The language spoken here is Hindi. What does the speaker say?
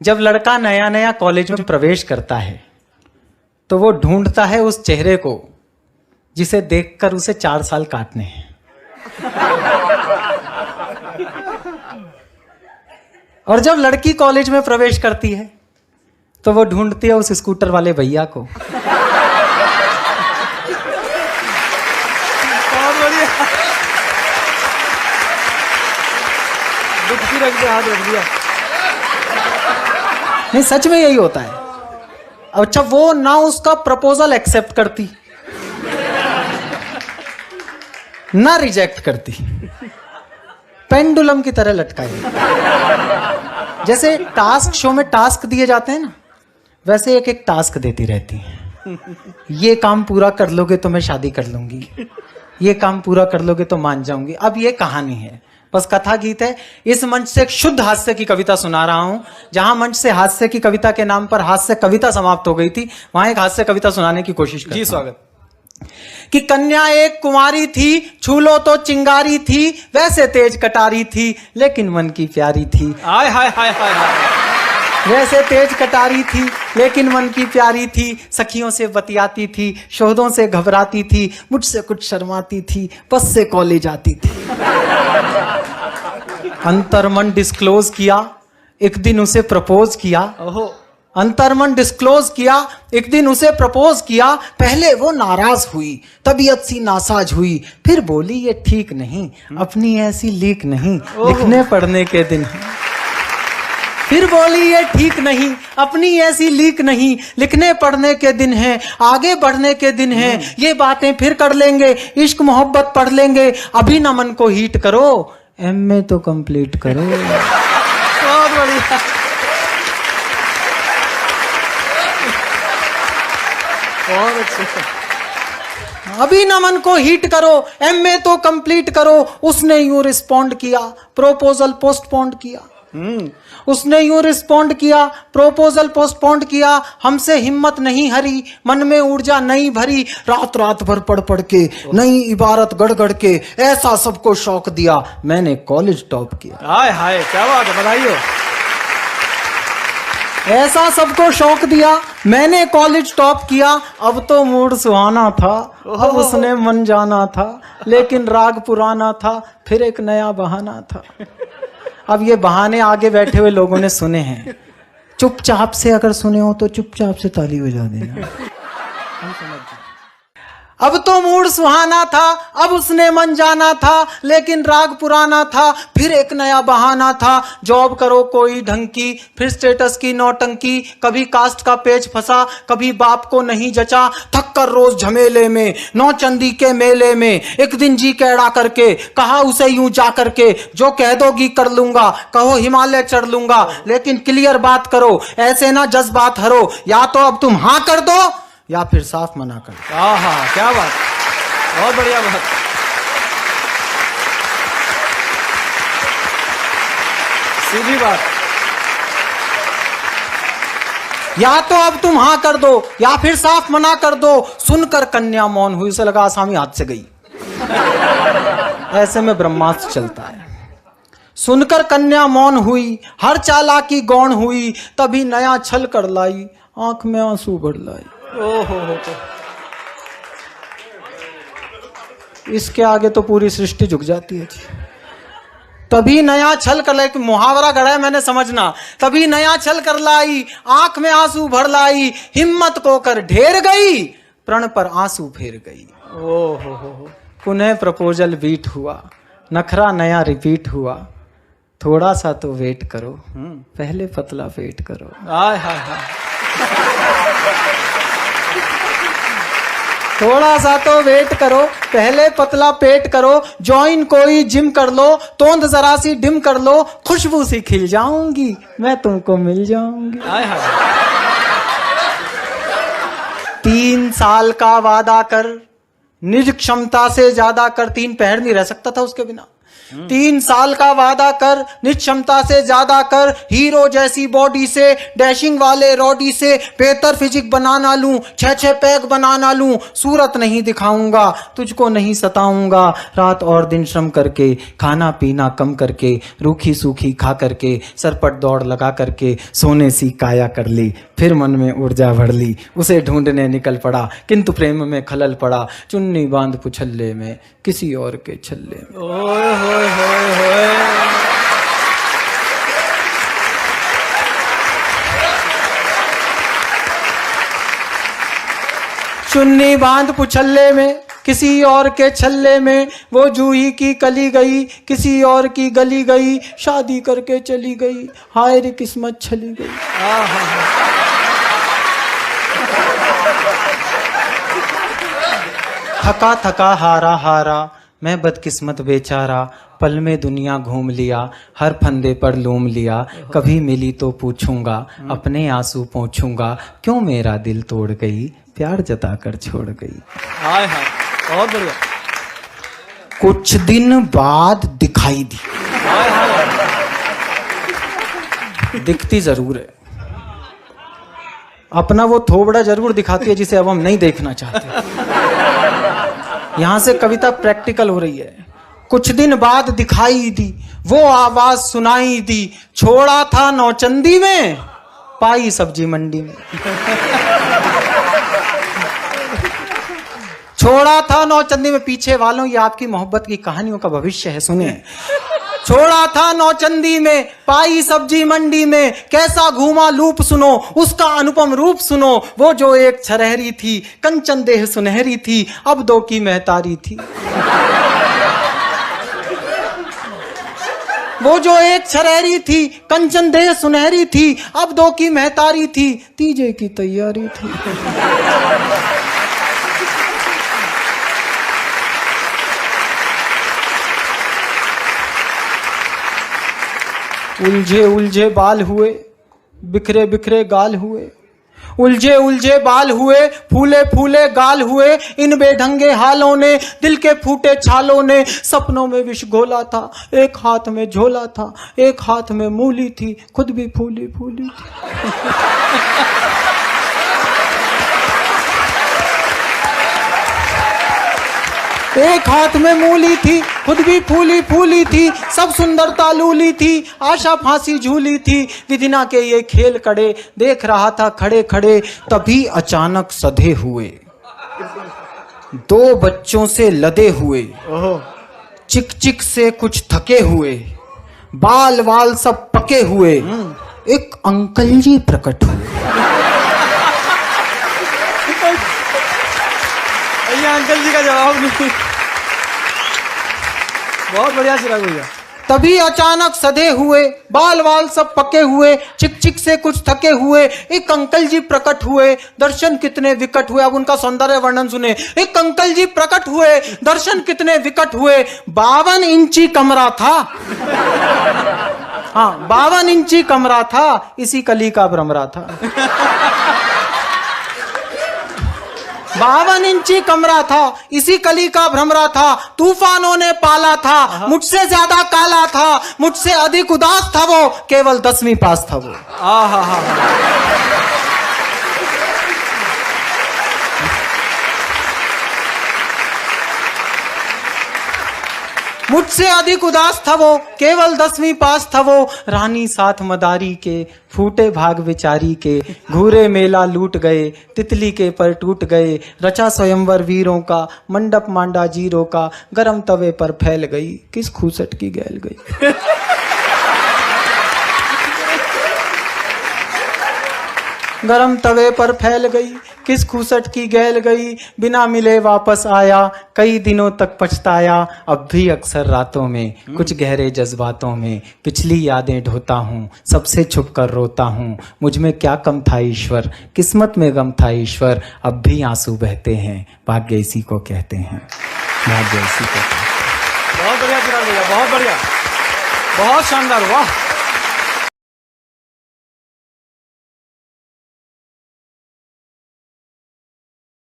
जब लड़का नया नया कॉलेज में प्रवेश करता है तो वो ढूंढता है उस चेहरे को जिसे देखकर उसे 4 साल काटने हैं। और जब लड़की कॉलेज में प्रवेश करती है तो वो ढूंढती है उस स्कूटर वाले भैया को। रख दिया, हाथ रख दिया। नहीं, सच में यही होता है। अच्छा, वो ना उसका प्रपोजल एक्सेप्ट करती ना रिजेक्ट करती, पेंडुलम की तरह लटकाई। जैसे टास्क शो में टास्क दिए जाते हैं ना, वैसे एक एक टास्क देती रहती है। ये काम पूरा कर लोगे तो मैं शादी कर लूंगी, ये काम पूरा कर लोगे तो मान जाऊंगी। अब ये कहानी है, बस कथा गीत है। इस मंच से एक शुद्ध हास्य की कविता सुना रहा हूं। जहां मंच से हास्य की कविता के नाम पर हास्य कविता समाप्त हो गई थी, वहां एक हास्य कविता सुनाने की कोशिश करता हूं। जी स्वागत। कि कन्या एक कुंवारी थी, छू लो तो चिंगारी थी, वैसे तेज कटारी थी लेकिन मन की प्यारी थी। हाय हाय हाय हाय हाय। वैसे तेज कटारी थी लेकिन मन की प्यारी थी, सखियों से बतियाती थी, शोधों से घबराती थी, मुझसे कुछ शर्माती थी, बस से कॉलेज आती थी। अंतर्मन डिस्क्लोज किया, एक दिन उसे प्रपोज किया। ओहो। अंतर्मन डिस्क्लोज किया, एक दिन उसे प्रपोज किया। पहले वो नाराज हुई, तबीयत सी नासाज हुई, फिर बोली ये ठीक नहीं, अपनी ऐसी लीक नहीं, लिखने पढ़ने के दिन है। फिर बोली ये ठीक नहीं, अपनी ऐसी लीक नहीं, लिखने पढ़ने के दिन है, आगे बढ़ने के दिन है, ये बातें फिर कर लेंगे, इश्क मोहब्बत पढ़ लेंगे, अभी न मन को हीट करो, एमए तो कंप्लीट करो। बहुत बढ़िया। बहुत अच्छा। अभी न मन को हीट करो, एमए तो कंप्लीट करो। उसने यूं रिस्पॉन्ड किया, प्रोपोजल पोस्टपोन्ड किया। उसने यूं रिस्पॉन्ड किया, प्रोपोजल पोस्टपोन्ड किया। हमसे हिम्मत नहीं हरी, मन में ऊर्जा नहीं भरी, रात रात भर पढ़ पढ़ के, नई इबारत गढ़ गढ़ के, ऐसा सबको शौक दिया, मैंने कॉलेज टॉप किया। हाय हाय, क्या बात है, बधाई हो। ऐसा सबको शौक दिया, मैंने कॉलेज टॉप किया। अब तो मूड सुहाना था, अब उसने मन जाना था, लेकिन राग पुराना था, फिर एक नया बहाना था। अब ये बहाने आगे बैठे हुए लोगों ने सुने हैं, चुपचाप से अगर सुने हो तो चुपचाप से ताली बजा देना। अब तो मूड सुहाना था, अब उसने मन जाना था, लेकिन राग पुराना था, फिर एक नया बहाना था। जॉब करो कोई ढंग की, फिर स्टेटस की नौटंकी, कभी कास्ट का पेच फंसा, कभी बाप को नहीं जचा, थक कर रोज झमेले में, नौचंदी के मेले में, एक दिन जी कैड़ा करके कहा उसे यूं जा करके, जो कह दोगी कर लूंगा, कहो हिमालय चढ़ लूंगा, लेकिन क्लियर बात करो, ऐसे ना जज्बात हरो, या तो अब तुम हाँ कर दो या फिर साफ मना कर दो। हाँ, क्या बात, बहुत बढ़िया बात। सीधी बात। या तो अब तुम हाँ कर दो या फिर साफ मना कर दो। सुनकर कन्या मौन हुई, उसे लगा आसामी हाथ से गई। ऐसे में ब्रह्मास्त्र चलता है। सुनकर कन्या मौन हुई, हर चालाकी गौण हुई, तभी नया छल कर लाई, आंख में आंसू भर लाई। ओहो। इसके आगे तो पूरी सृष्टि झुक जाती है। तभी नया छल कर लाई, मुहावरा गढ़ा है मैंने, समझना। तभी नया छल कर लाई, आंख में आंसू भर लाई, हिम्मत को कर ढेर गई, प्रण पर आंसू फेर गई। ओहो। पुनः प्रपोजल बीट हुआ, नखरा नया रिपीट हुआ, थोड़ा सा तो वेट करो, पहले पतला पेट करो। हाय हाय हाय। थोड़ा सा तो वेट करो, पहले पतला पेट करो, ज्वाइन कोई जिम कर लो, तोंद जरा सी डिम कर लो, खुशबू सी खिल जाऊंगी, मैं तुमको मिल जाऊंगी। हाय हाय। 3 साल का वादा कर, निज क्षमता से ज्यादा कर। 3 पहर नहीं रह सकता था उसके बिना। 3 साल का वादा कर, निक्षमता से ज्यादा कर, हीरो जैसी बॉडी से, डैशिंग वाले रॉडी से बेहतर फिजिक बनाना लूं, 6 पैक बनाना लूं, सूरत नहीं दिखाऊंगा, तुझको नहीं सताऊंगा, रात और दिन श्रम करके, खाना पीना कम करके, रूखी सूखी खा करके, सरपट दौड़ लगा करके, सोने सी काया कर ली, फिर मन में ऊर्जा भर ली, उसे ढूंढने निकल पड़ा, किंतु प्रेम में खलल पड़ा, चुन्नी बांध पुछल्ले में, किसी और के छल्ले में। ओए होए होए होए। चुन्नी बांध पुछल्ले में, किसी और के छल्ले में, वो जूही की कली गई, किसी और की गली गई, शादी करके चली गई, हाय रे किस्मत छली गई। थका थका हारा हारा, मैं बदकिस्मत बेचारा, पल में दुनिया घूम लिया, हर फंदे पर लूम लिया, कभी मिली तो पूछूंगा, अपने आंसू पोंछूंगा, क्यों मेरा दिल तोड़ गई, प्यार जताकर छोड़ गई। हाय हाय, बहुत बढ़िया। कुछ दिन बाद दिखाई दी। हाय हाय। दिखती जरूर है, अपना वो थोबड़ा जरूर दिखाती है जिसे अब हम नहीं देखना चाहते। यहां से कविता प्रैक्टिकल हो रही है। कुछ दिन बाद दिखाई दी, वो आवाज सुनाई दी, छोड़ा था नौचंदी में, पाई सब्जी मंडी में। छोड़ा था नौचंदी में, पीछे वालों ये आपकी मोहब्बत की कहानियों का भविष्य है, सुनिए। छोड़ा था नौचंदी में, पाई सब्जी मंडी में, कैसा घूमा लूप सुनो, उसका अनुपम रूप सुनो, वो जो एक छरहरी थी, कंचन देह सुनहरी थी, अब दो की महतारी थी। वो जो एक छरहरी थी, कंचन देह सुनहरी थी, अब दो की महतारी थी, तीजे की तैयारी थी। उलझे उलझे बाल हुए, बिखरे बिखरे गाल हुए, उलझे उलझे बाल हुए, फूले फूले गाल हुए, इन बेढंगे हालों ने, दिल के फूटे छालों ने, सपनों में विष घोला था, एक हाथ में झोला था, एक हाथ में मूली थी, खुद भी फूली फूली थी। एक हाथ में मूली थी, खुद भी फूली फूली थी, सब सुंदरता लूली थी, आशा फांसी झूली थी, विधिना के ये खेल कड़े, देख रहा था खड़े खड़े, तभी अचानक सधे हुए, 2 बच्चों से लदे हुए, चिक चिक से कुछ थके हुए, बाल वाल सब पके हुए, एक अंकल जी प्रकट हुए। ये अंकल जी का जवाब नहीं। बहुत बढ़िया चिराग भैया। तभी अचानक सधे हुए, बाल वाल सब पके हुए, चिक चिक से कुछ थके हुए, एक अंकल जी प्रकट हुए, दर्शन कितने विकट हुए। अब उनका सौंदर्य वर्णन सुने। एक अंकल जी प्रकट हुए, दर्शन कितने विकट हुए, 52 इंची कमरा था। हाँ, 52 इंची कमरा था, इसी कली का भ्रमरा था। 52 इंची कमरा था, इसी कली का भ्रमरा था, तूफानों ने पाला था, मुझसे ज्यादा काला था, मुझसे अधिक उदास था वो, केवल 10वीं पास था वो। मुझसे अधिक उदास था वो, केवल 10वीं पास था वो, रानी साथ मदारी के, फूटे भाग बेचारी के, घूरे मेला लूट गए, तितली के पर टूट गए, रचा स्वयंवर वीरों का, मंडप मांडा जीरो का, गरम तवे पर फैल गई, किस खूसट की गैल गई। गरम तवे पर फैल गई, किस खूसट की गैल गई, बिना मिले वापस आया, कई दिनों तक पछताया, अब भी अक्सर रातों में, कुछ गहरे जज्बातों में, पिछली यादें ढोता हूँ, सबसे छुप कर रोता हूँ, मुझ में क्या कम था ईश्वर, किस्मत में गम था ईश्वर, अब भी आंसू बहते हैं, भाग्य इसी को कहते हैं, भाग्य इसी को कहते हैं। बहुत बढ़िया चिराग भैया, बहुत बढ़िया, बहुत शानदार, वाह।